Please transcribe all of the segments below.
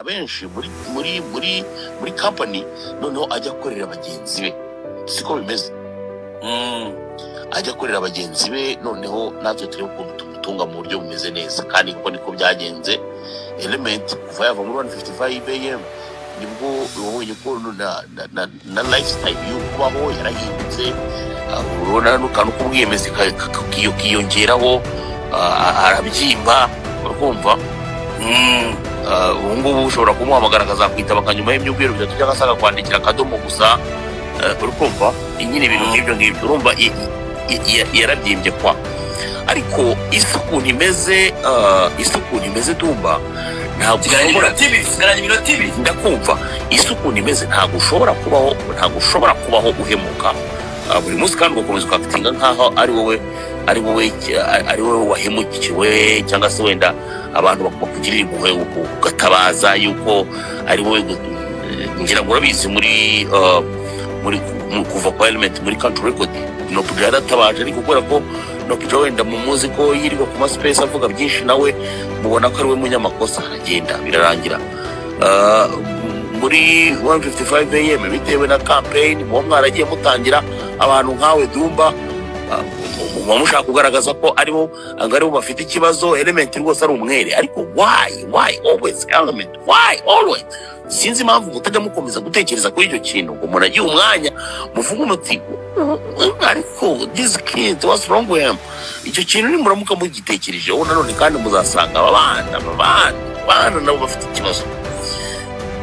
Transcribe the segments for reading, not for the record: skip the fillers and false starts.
benshi muri company noneho ajya akorera abagenzi be siko bimeze ajya akorera abagenzi be noneho natwe turi ukuntu tumutunga mu buryo bumeze neza kandi kuko niko byagenze Element kuva yava muri 155 AM nibwo ubonye ko na lifestyle y'ukubaho yarahindutse urabona n'ukantu k'ubwiyemezi kiyongeraho arabyimba urumva ubungubu ushobora kumuhamagara akazakwitaba akanyuma y'imyubwiro bitatu cyangwa se akakwandikira akadomo gusa urumva nyine ibintu nk'ibyo ngibyo urumva yarabyimbye kwa ariko isuku nimeze Dumba ntabwo ndakumva isuku nimeze ntabwo ushobora kubaho uhemuka buri munsi kandi ugakomeza ukafitinga nkaho ari wowe wahemukiwe cyangwa se wenda abantu bakugirira impuhwe ugatabaza yuko ari wowe ngira ngo urabizi muri kuva kwa Element muri country record no kujya yaratabaje ariko kubera ko no kujya wenda mu muzi ko yirirwa ku space avuga byinshi nawe mubona ko ari we munyamakosa aragenda birarangira muri 155 AM bitewe na campaign mu mwaragiye mutangira abantu nkawe Dumba mushaka kugaragaza ko aribo bafite ikibazo Element rwose ari umwere ariko why always Element why always sinzi impamvu mutajya mukomeza gutekereza kuri icyo kintu ngo umuntu agiye umwanya muvuga umuti ariko this kid what's wrong with him icyo kintu nimuramuka mugitekereje wowe nanone kandi muzasanga abana nabo bafite ikibazo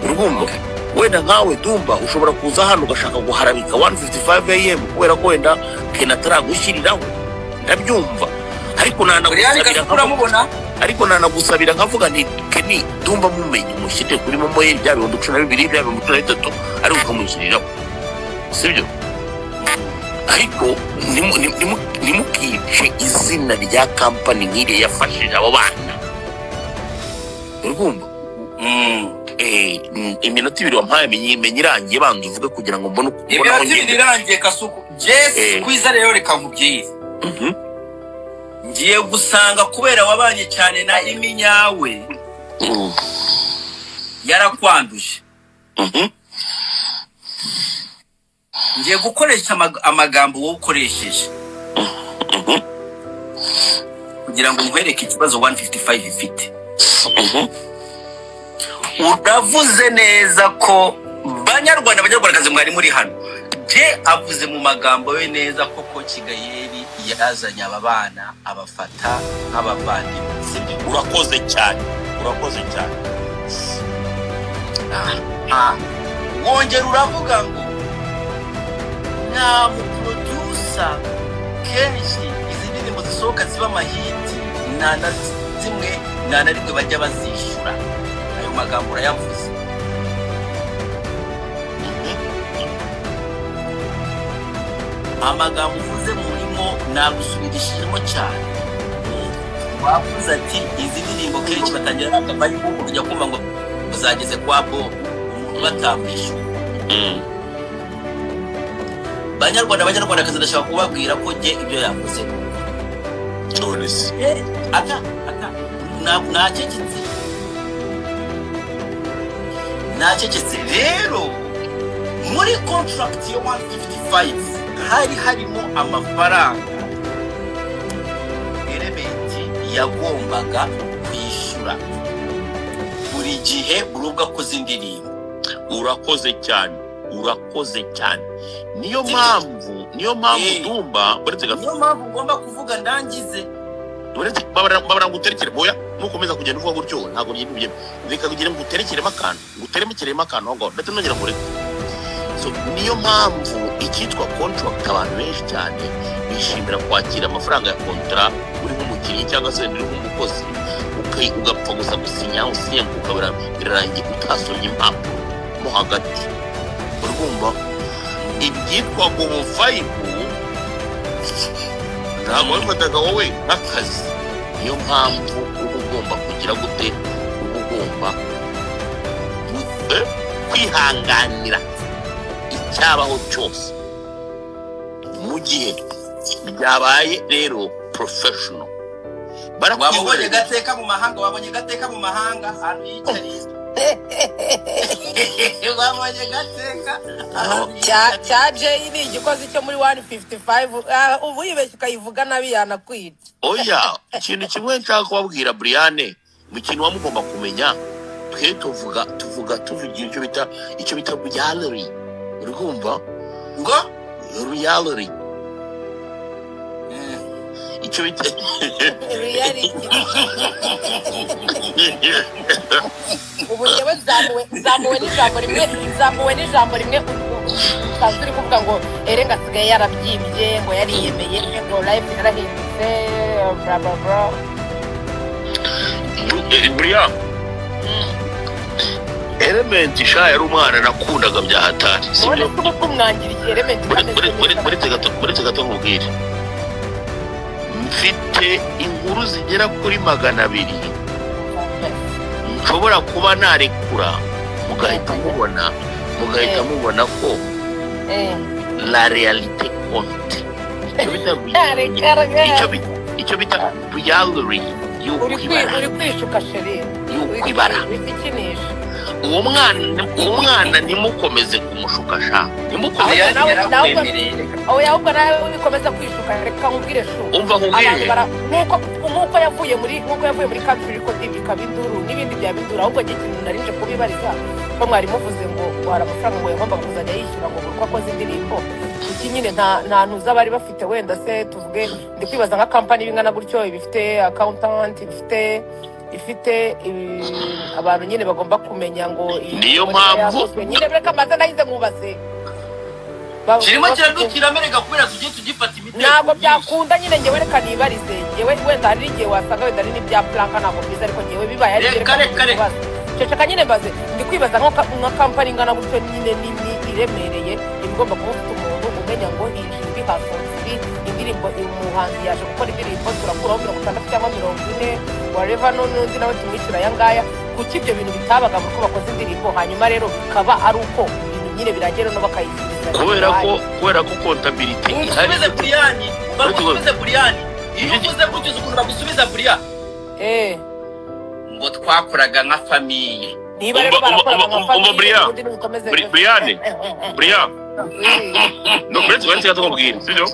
urumva wenda nkawe Dumba ushobora kuza hano ugashaka guharabika 155 AM kubera ko wenda kenataragushiriraho ndabyumva ariko nanagusabira nkavuga nti Kenny Dumba mumenye mushyite kuri momo ye bya 12 bya 13 ariko ukamushyiriraho sibyo ariko nimukice izina rya company nk'ire yafashije abo bana urumva iminota 2 wampaye menye irangiye bangi vuga kugira ngo mbone iminota 2 irangiye Kasuku Jess kwiza rero reka nkubyize ngiye gusanga kubera wabanye cyane na iminyawe yarakwanduje ngiye gukoresha amagambo wowe ukoresheje kugira ngo nkwereke ikibazo 155 ifite uravuze neza ko banyarwandakazi mwari muri hano je avuze mu magambo we neza koko Kigayeri yazanye aba bana abafata nk'abavandimwe urakoze cyane wongera uravuga ngo nta muproducer kenshi izi ndirimbo zisohoka ziba amahiti nta na rimwe bajya bazishyura ayo magambo urayavuze amagambo uvuze murimo nagusubirishijemo cyane wavuze ati izi ndirimbo kenshi batangira n'akabayibu ujya kumva ngo uzageze kwa bo umuntu batamwishyura banyarwandakazi ndashaka kubabwira ko nge ibyo yavuze nacecetse rero muri contract yo 155 hari harimo amafaranga Element yagombaga kwishyura buri gihe urubwa ko zindirimbo urakoze cyane niyo mpamvu Dumba niyo mpamvu ugomba kuvuga ndangize babara nguterekere boya nukomeza kugenda uvuga gutyo ntago ngiye reka kugira ngo uterekeremo akantu ngo ndetse nongera ngo so niyo mpamvu ikitwa contract abantu benshi cyane bishimira kwakira amafaranga ya kontra uri nk'umukinnyi cyangwa se uri nk'umukozi ugapfa gusa gusinya ukabura birarangiye utasomye impapuro mo hagati urumva ibyitwa ngo ubuvayibu ntabwo bifataga wowe nk'akazi niyo mpamvu uba ugomba kugira gute uba ugomba kwihanganira icyabaho cyose mu gihe byabaye rero professional wabonye gateka mu mahanga ahantu yicariye nabonye gateka cya Jay ni igikozi cyo muri 155 ubu yibeshye ukayivuga nabi yanakwica. Oya, ikintu kimwe nshaka kubabwira Brian, mu kintu wamugomba kumenya, twe tuvugira icyo bita reality. Uri kumva? ngo Reality. Icyo bita reality. Ubu yewe zamuwe n'ijambo rimwe usanzwe uri kuvuga ngo erenga asigaye yarabyimbye ngo yariyemeye ngo life yarahindutse bla bla bla. Brian. Element sha yari umwana nakundaga bya hatari. Sibyo kumwangira iki Element muri gato nkubwire. Mfite inkuru zigera kuri 200 nshobora kuba narekura mugahita mubona ko la realite compte. Icyo bita reality uri kwishuka sheri y'ukwibara. Uwo mwana ntimukomeze kumushuka sha, ntimukomeze ahubwo nawe ubikomeza kwishuka. Reka nkubwire shu, umva nkubwire nk'uko yavuye muri country record ikaba induru n'ibindi bya binduru, ahubwo njye ikintu narinje kubibariza ko mwari muvuze ngo hari amafaranga ngo yagomba kuzajya yishyura ngo buri uko akoze indirimbo. Iki nyine nta ntuza bari bafite, wenda se tuvuge ndi kwibaza nka kampani bingana gutyo ibifite accountant ifite abantu nyine bagomba kumenya ngo niyo mpamvu nyine reka maze nahize nkubaze kirimo kiradukira mereka kubera tugifata imiti ntabwo byakunda nyine ngewe reka nibarize ngewe wenda hari igihe wasanga wenda ari n'ibya planka ntabwo byiza, ariko ngewe bibaye ari reka ceceka nyine mbaze ndi kwibaza nka kampani ingana gutyo nyine nini iremereye ibigomba kuba ufite umuntu umenya ngo iyi hafunze indirimbo umuhanzi yaje gukora indirimbo turakuraho 60 cyangwa 40 whatever n'undi nawe tumwishyura aya ngaya. Kuki ibyo bintu bitabaga mu ko bakoze indirimbo hanyuma rero bikaba ari uko ibintu nyine biragera no bakayishyuriza kubera ko contability ihari. Bagusubize Brian iyo uvuze gutyo ukuntu bagusubiza Brian ngo twakoraga nka famiye. Niba rero barakora nka famiye Brian no uretse gato nkubwire sibyo.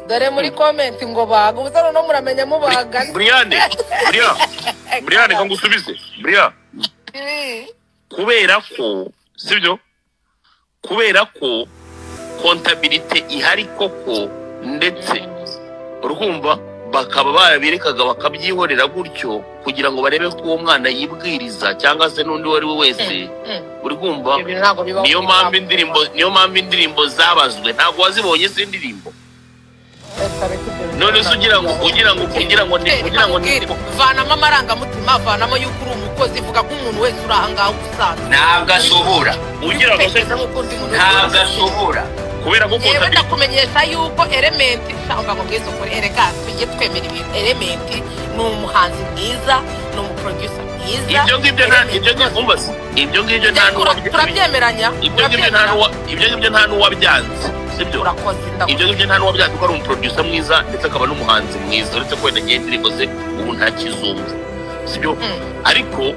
Dore muri comment ngo baga ubuzano no muramenya mubaga Brian kangusubize Brian, kubera ko sibyo, kubera ko contabilité ihari koko ndetse urumva bakaba barabirekaga bakabyihorera gutyo kugira ngo barebe ko uwo mwana yibwiriza cyangwa se n'undi wari we wese uri kumva. Niyo mpamvu indirimbo zabazwe ntabwo wazibonye se indirimbo. None se ugira ngo vanamo amarangamutima, vanamo yuko uri umukozi, vuga ko umuntu wese uri aha ngaha usanzwe ntabwo ashobora kubera ko yewe ndakumenyesha yuko Element shamba ngo bwizo kuri erega tujye twemera ibintu. Element ni umuhanzi mwiza, ni umuproducer mwiza. ibyo ngibyo turabyemeranya. ibyo ngibyo nta n'uwabyanze sibyo. Ibyo ngibyo nta n'uwabyanze ko ari umuproducer mwiza ndetse akaba n'umuhanzi mwiza, uretse ko wenda indirimbo ze ubu nta kizungu sibyo. Ariko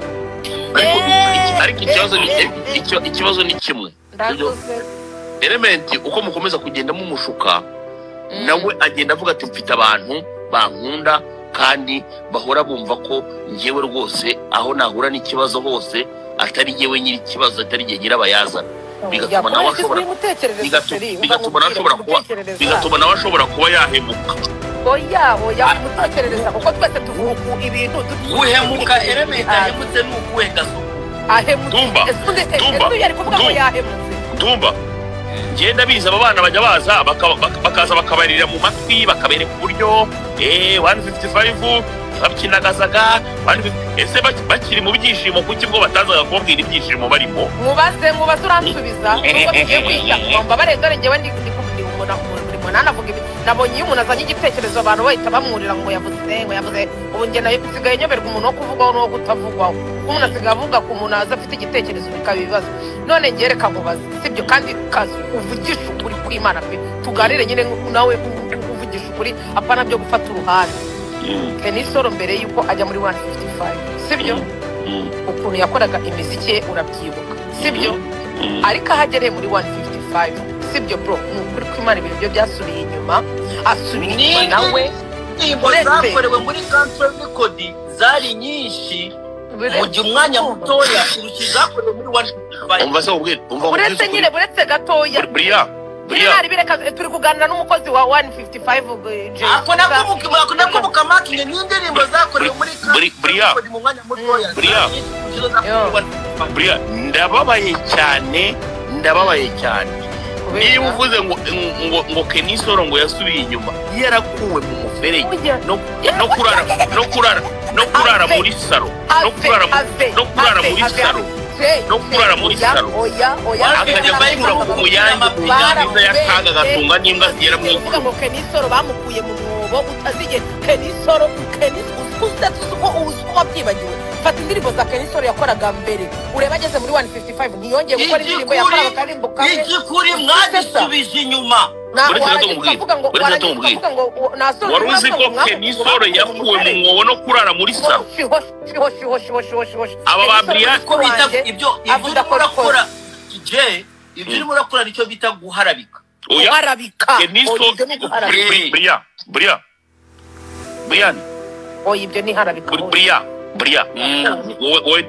ikibazo ni kimwe. Element uko mukomeza kugenda mumushuka nawe agenda avuga ati mfite abantu bankunda kandi bahora bumva ko ngewe rwose aho nahura n'ikibazo hose atari ngewe nyiri ikibazo, atari ngewe nyirabayazana. Bigatuma nawe ashobora kuba yahemuka. Oya mutekerereza kuko twese tuvuga ibintu guhemuka. Element ahemutse n'ukuwe gaso Dumba ngenda biza aba bana bajya baza bakaza bakabarira mu matwi bakabereka uburyo 155 bakinagazaga ese bakiri mu byishimo kuki bwo batazaga kubabwira ibyishimo barimo. mubaze uransubiza kuko bigiye kwita ngomba barengare ngewe ndi umuntu anavuga ibi. Nabonye iyo umuntu azanye igitekerezo abantu bahita bamwurira ngo yavuze ubu njye nayo nsigaye nyoberwa umuntu wo kuvugwaho n'uwo kutavugwaho. Umuntu asigaye avuga ku muntu aza afite igitekerezo bikaba ibibazo. None njye reka mubaze sibyo, kandi kazi uvugisha ukuri kw'Imana pe, tuganire nyine nawe uvugisha ukuri apana byo gufata uruhande. Kenisoro mbere yuko ajya muri 155 sibyo, ukuntu yakoraga imiziki ye urabyibuka sibyo. ariko ahagereye muri 155 sibyo bro ni ukuri kw'Imana ibintu byo byasubiye inyuma asubira inyuma nawe indirimbo zakorewe muri country record zari nyinshi mu gihe umwanya mutoya kurusha izakorewe muri 155 umva se ubwira buretse gatoya Bria Bari bireka turi kuganira n'umukozi wa 155 ako nakubuka makinge n'indirimbo zakorewe muri country record mu mwanya mutoya Bria ndababaye cyane niba uvuze ngo Kenisoro ngo yasubiye inyuma yarakuwe mu muferege no kurara muri saro akajya gushyira ku muyange mu nziza y'akaga gatunga n'imbwa zigera mu ijuru ngo Kenisoro bamukuye mu mwobo utazige Kenisoro uko wabyibagiwe fata indirimbo za Kenisoro yakoraga mbere ureba ageze muri 155 ntiyongeye gukora indirimbo yakoraga karimbo kamwe igikuri mwadisubije inyuma wari uzi ko Kenisoro yakuwe mu mwobo no kurara muri saro aba ba Bria ibyo urakora ibyo urimo urakora nicyo bita guharabika Kenisoro Bria ibyo ni harabika Bria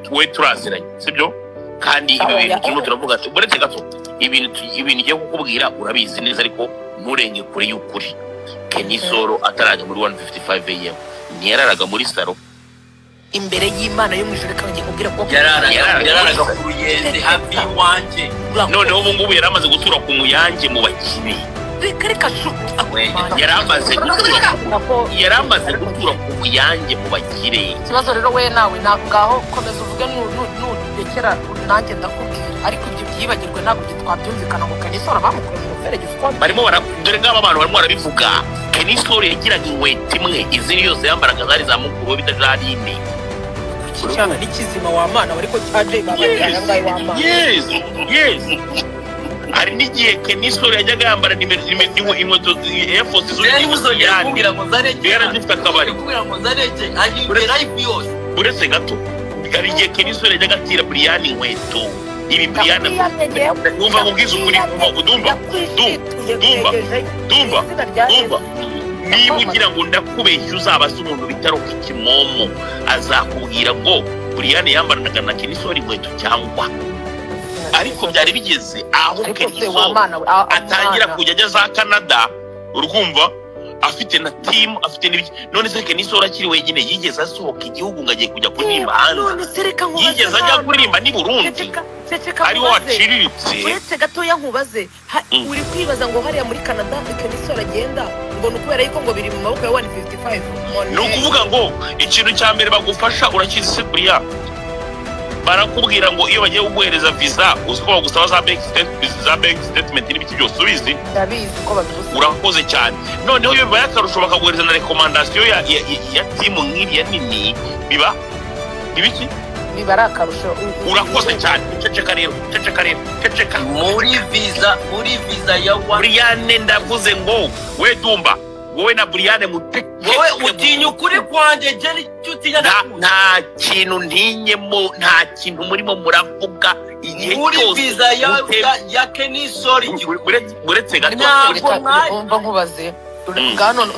wowe turaziranye sibyo kandi ibi bintu turimo turavuga ati buretse gato ibintu ngiye kukubwira urabizi neza ariko nturenge kure y'ukuri Kenisoro atarajya muri 155 AM ntiyararaga muri saro imbere y'Imana yo mwijuru kandi kubwira ko yararaga ku ruyenzi hafi y'wanjye noneho ubu ngubu yaramaze gutura ku muyange mu bakire reka yaramaze gutura ku muyange mu bakire ikibazo rero we nawe ngaho komeza uvuge nudekera nanjye ndakubwira ariko ibyo byibagirwe ntabwo twabyumvikana ngo Kenisoro bamukuye mu muferege barimo dore ngaba abantu barimo barabivuga Kenisoro yagiraga inkweto imwe izindi yose yambaraga zari za mukuru bita Jarine cyana n'ikizima wa mana ariko cyaje babajyana ngaye wa mana yes hari n'igihe Kenisoro yajyaga yambara inkweto Air Force z'uyandira ngo zareke yarazifite akabari kugira ngo zareke ahimbere life yose uretse gato hari igihe Kenisoro yajyaga atira Brian inkweto ibi Brian numva mubwiza ukuri dumba niba ugira ngo ndakubeshya uzaba se umuntu bitaroka ikimomo azakubwira ngo Brian yambaraga na Kenisoro inkweto cyangwa ariko byari bigeze aho Kenisoro atangira kujya ajya za Canada urumva afite na team afite n'ibiki none se Kenisoro akiri wenyine yigeze asohoka igihugu ngo agiye kujya kuririmba hanze yigeze ajya kuririmba ni Burundi ariho waciriritse uretse gatoya nkubaze uri kwibaza ngo hariya muri Canada Kenisoro agenda ngo nukubera yuko ngo biri mu maboko ya 155 ni ukuvuga ngo ikintu cya mbere bagufasha urakizi se Bria barakubwira ngo iyo bagiye kuguhereza visa uziko bagusaba za bank statement n'ibiki byose ubizi ndabizi ko babigusa urakoze cyane noneho iyo bibaye akarusho bakaguhereza na recommendation ya team nk'iriya nini biba ibiki bibara akarusho urakoze cyane ceceka muri visa ya Brian ndavuze ngo we dumba wowe na Brian wowe utinya ukuri kwanjye je cyutinya nta kintu ntinyemo nta kintu murimo muravuga igihe cyose muri visa ya Kenisoro buretse gato umva nkubaze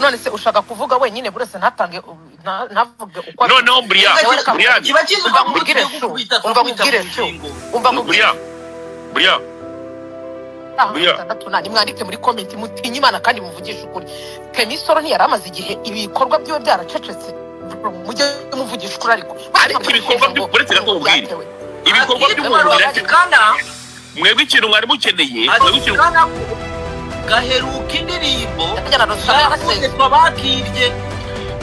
none se ushaka kuvuga wenyine buretse ntatange ntavuge uko noneho Brian kiba kizuba mubwire mwandike muri comment mutinye Imana kandi muvugisha ukuri Kenisoro ntiyari amaze igihe ibikorwa byo byaracecetse mujye muvugisha ukuri ariko ibikorwa buretse gato ubwire ibikorwa by'umuntu biracikana mwebwe ikintu mwari mukeneye gaheruka indirimbo twabakirye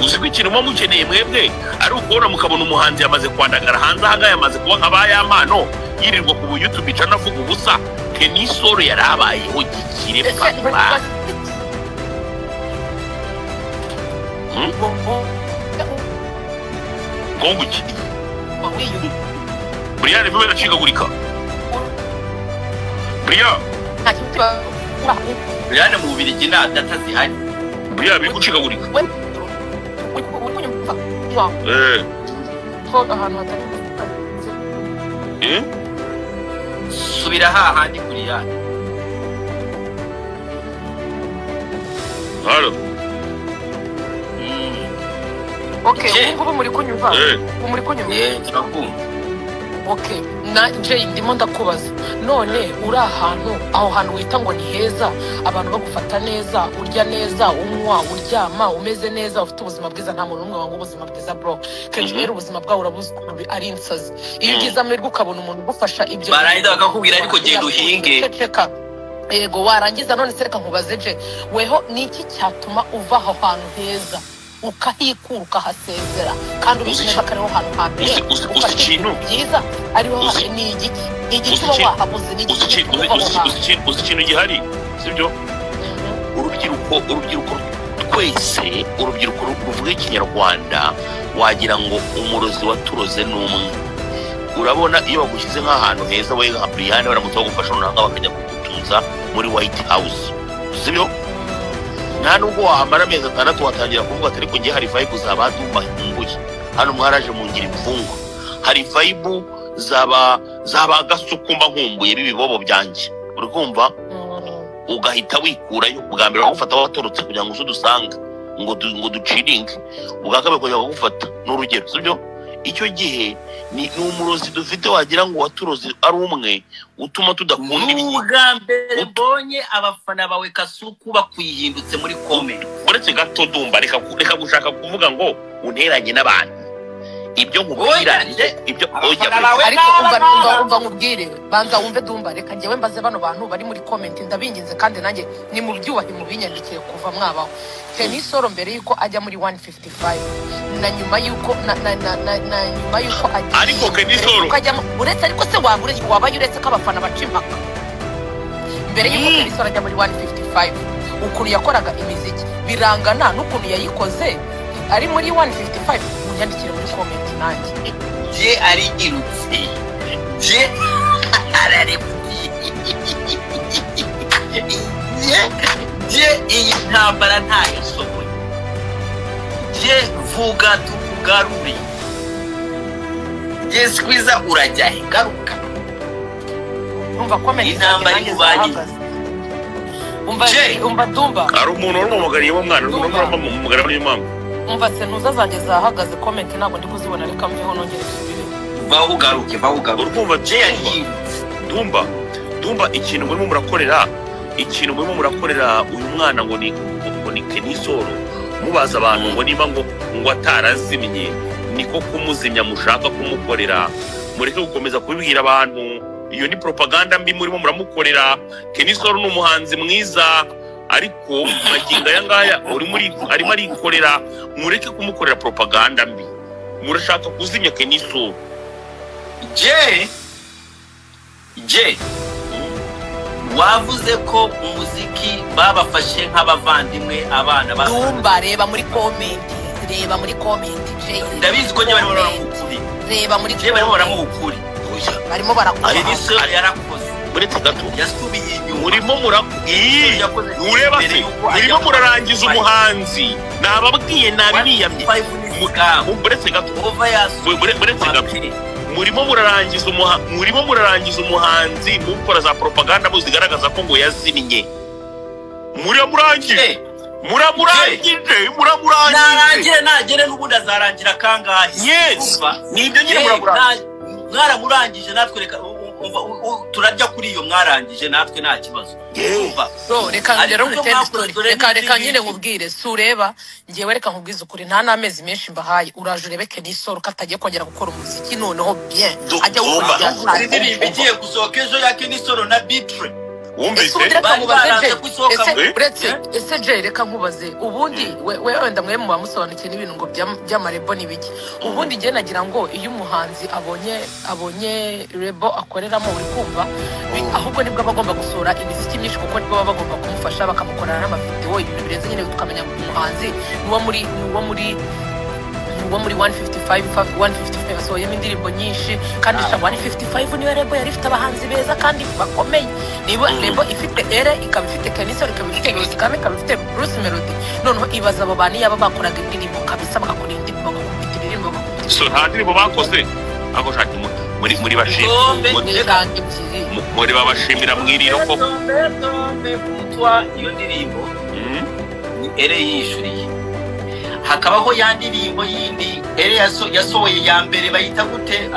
uzi ko ikintu muba mukeneye mwebwe ari ukubona mukabona umuhanzi yamaze kwandagara hanze ahangaha yamaze kuba nka ba Yamano yirirwa ku YouTube icana avuga ubusa Kenisoro yarabayeho gikire papa Konguki Brian bibe biracikagurika Brian mu Bubiligi nta data zihari Brian biri gucikagurika ko ahantu hatari subira hahandi kuri yani. Halo. Okay, ubu muri kunyumva. Ubu muri kunyumva. Turakumva. Okay, na Jay ndimo ndakubaza. None uri ahantu, aho hantu wita ngo ni heza, abantu bagufata neza, urya neza, unywa, uryama, umeze neza, ufite ubuzima bwiza, nta muntu umwe wanga ubuzima bwiza bro. Kenshi rero ubuzima bwawe urabuzi ari insazi. Iyo ugize amahirwe ukabona umuntu ugufasha ibyo. Barahita bakakubwira ariko genda uhinge. Yego warangiza none se reka nkubaze je, weho niki cyatuma uva aho hantu heza ukahikura ukahasezera kandi ubishaka kariho hantu hambere ikintu byiza ariho ni igiki wahabuze ni ikintu gihari sibyo urubyiruko twese urubyiruko ruvuga ikinyarwanda wagira ngo umurozi waturoze n'umwe urabona iyo bagushyize nk'ahantu heza we nka Brian baramutse bagufasha runanga bakajya kugutuza muri White House sibyo nta nubwo wahamara amezi 6 watangira kuvuga ati ariko ngiye hari vibe zabaduma inguye hano mwaraje mungira imfungo hari vibe zaba gasukumba nkumbuye bibibobo byanje uri kumva ugahita wikurayo bwa mbere bagufata watorotse kugira ngo udusanga ngo duciringe ubwakabe kujya gufata n'urugero sibyo icyo gihe ni umurozi dufite wagira ngo waturoze ari umwe utuma tudakunda ubwa mbere bonye abafana bawe Kasuku bakwihindutse muri comment uretse gato Dumba reka gushaka kuvuga ngo unteranye n'abantu ibyo nkubwira ibyo ariko umva nkubwire banza wumve Dumba reka ngewe mbaze bano bantu bari muri comment ndabinginze kandi nanjye ni mu byubahe mu binyandikiye kuva mwabaho Kenisoro mbere yuko ajya muri 155 na nyuma yuko na nyuma yuko ajya ariko Kenisoro uretse ariko se waba yuretse ko abafana baca impaka mbere yuko Kenisoro ajya muri 155 ukuntu yakoraga imiziki birangana n'ukuntu yayikoze ari muri 155 munyandikire muri comment nanjye je ari irutse je arare je iyi ntambara ntayo soboye je vuga tukugarure je skwiza urajya garuka umva comment intambara y'ubanye umva Dumba ari umuntu urumugariye wo mwana urumugara muri mama umva se ntuza zanjye zahagaze comment ntabwo ndi kuzibona reka mveho nongere subire bahugaruke urumva je Dumba ikintu murimo murakorera uyu mwana ngo ni Kenisoro mubaza abantu ngo niba ngo atarazimye niko kumuzimya mushaka kumukorera mureke gukomeza kubibwira abantu iyo ni propaganda mbi murimo muramukorera Kenisoro n'umuhanzi mwiza ariko maginga yangaya arimo arikorera mureke kumukorera propaganda mbi murashaka kuzimya Kenisoro je wavuze ko umuziki babafashe nk'abavandimwe abana Dumba reba muri comment je ndabizi ko nyabari baramukuri reba muri je barimo baramukuri barimo barakora ari niso yarakoze uretse gato yasubiye inyuma murimo ureba se murimo murarangiza umuhanzi nababwiye nabiriyamye uretse gato murimo murarangiza umuhanzi mukora za propaganda muzigaragaza ko ngo yazimye muramurangije nagere n'ubundi azarangira kangahe yes nibyo nyine mwaramurangije natwe reka turajya kuri iyo mwarangije natwe nta kibazo so reka rero reka nyine nkubwire sureba ngiye reka nkubwize ukuri nta n'amezi menshi mbahaye uraje urebe Kenisoro katagiye kongera gukora umuziki noneho bien ajya gukora indirimbo igiye gusohoka ejo ya Kenisoro na Bitre wumvise ese je reka nkubaze ubundi wenda mwe mu bamusobanukiye n'ibintu ngo by'amarebo n'ibiki ubundi ngiye nagira ngo iyo umuhanzi abonye rebo akoreramo uri kumva ahubwo nibwo bagomba gusura imiziki myinshi kuko nibwo baba bagomba kumufasha bakamukorana n'amavideo ibintu birenze nyine tukamenya umuhanzi nuwo muri 155 asohoyemo indirimbo nyinshi kandi 155 niyo rebo yari ifite abahanzi beza kandi bakomeye niba rebo ifite ere ikaba ifite Kenisoro ikaba ifite Yosikame ikaba ifite Bruce Melody noneho ibaza abo bantu yaba bakoraga indirimbo kabisa bagakora indirimbo bagakubita indirimbo so nta ndirimbo bakoze ako shaka muri bashimira muri babashimira mwiriro ko kutwa iyo ndirimbo ni ere yishuriye hakabaho ya ndirimbo yindi ere yasohoye ya mbere bayita gute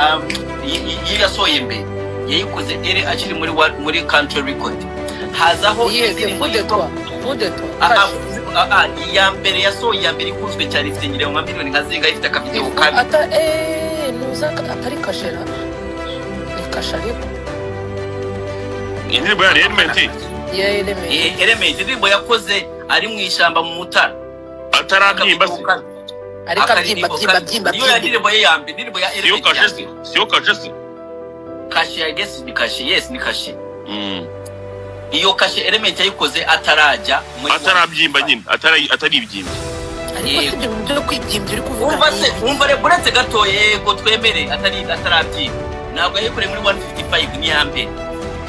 yasohoye mbere yayikoze ere akiri muri country record hazaho indirimbo iya mbere yasohoye ya mbere ikunzwe cyane ifite nyirayo nka miliyoni nka zinga ifite akavideo kabi nuza atari kashera ni kashari indirimbo ya Element indirimbo yakoze ari mu ishyamba mu Mutara atarabyimba se ariko abyimba iyo ndirimbo ye ya mbere indirimbo ya Element sio kashesi kashi I guess ni kashi yes ni kashi iyo kashi Element yayikoze atarajya atarabyimba nyine atari ibyimba ariko sibyo byo kwibyimbye uri kuvuga umva re buretse gatoye ko twemere atarabyimba ntabwo yayikore muri 155 ni ya mbere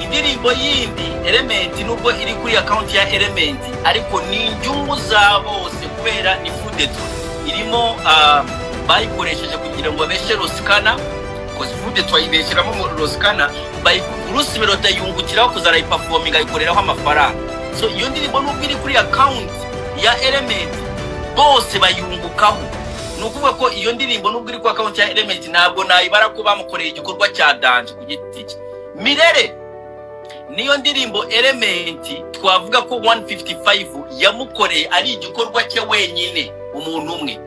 indirimbo yindi Element nubwo iri kuri account ya Element ariko ni njungu za bose kubera ni Fudeto irimo bayikoresheje kugira ngo babeshe Roskana kozi Fudeto ayibesheramo mu Roskana Bruce Melody yungukiraho kuzarayiperforming ayikoreraho amafaranga so iyo ndirimbo nubwo iri kuri account ya Element bose bayungukaho nukuvuga ko iyo ndirimbo nubwo iri ku account ya Element ntabwo nayibara ko bamukoreye igikorwa cya danje ku giti cye Mirere niyo ndirimbo Element twavuga ko 155 yamukoreye ari igikorwa cye wenyine umuntu umwe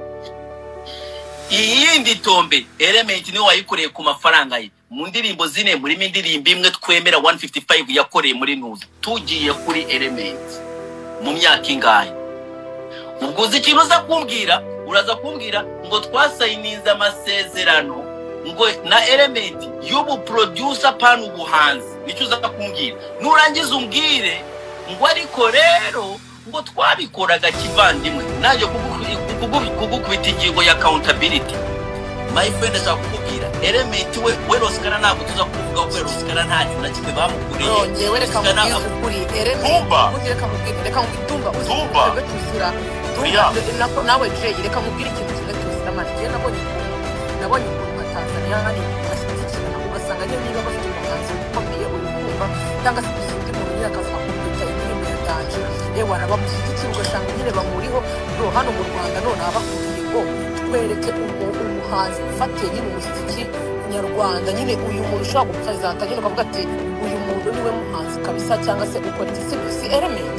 iyindi tombe Element niwe wayikoreye ku mafaranga ye mu ndirimbo zine muri indirimbo imwe twemera 155 yakoreye muri Nuza tugiye kuri Element mu myaka ingahe ubwo uzi ikintu uraza kumbwira ngo twasayininze amasezerano ngo na Element y'ubu producer pan ubuhanzi nicyo uza kumbwira nurangiza umbwire ngo ariko rero ngo twabikoraga kivandimwe naje kugukubita ingingo ya accountability my friend ashaka kukubwira Element we Roskana ntabwo tuza kuvuga ko Roskana nta kintu na kimwe bamukuriye ngewe reka mubwire ukuri Element reka mubwire uzira tuzira nawe Jay reka mubwire ikintu kimwe tuzira manje nabonye Tanzania hari bashyikirana ugasanga niba bafite umuhanzi ukomeye uri kumva cyangwa se undi muntu nyirakaza kumwita indirimbo ya danje yewe arabamushyigikira ugasanga nyine bamuriho hano mu Rwanda none abakuriye ngo twereke umuhanzi ufatiye nyine umuziki nyarwanda nyine uyu muntu ushobora gupresenta nyine ukavuga ati uyu muntu niwe muhanzi kabisa cyangwa se ukora si Element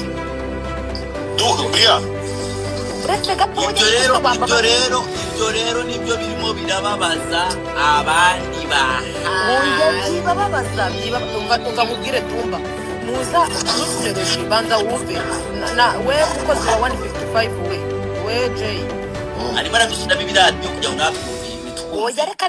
ibyo rero nibyo birimo birababaza abandi bababaza ngamubwire Dumba muza nusumereje banza wumve we ukoze wa 155 we Jay arimo arabishira bibiradiyo kugira ngo natwe oya reka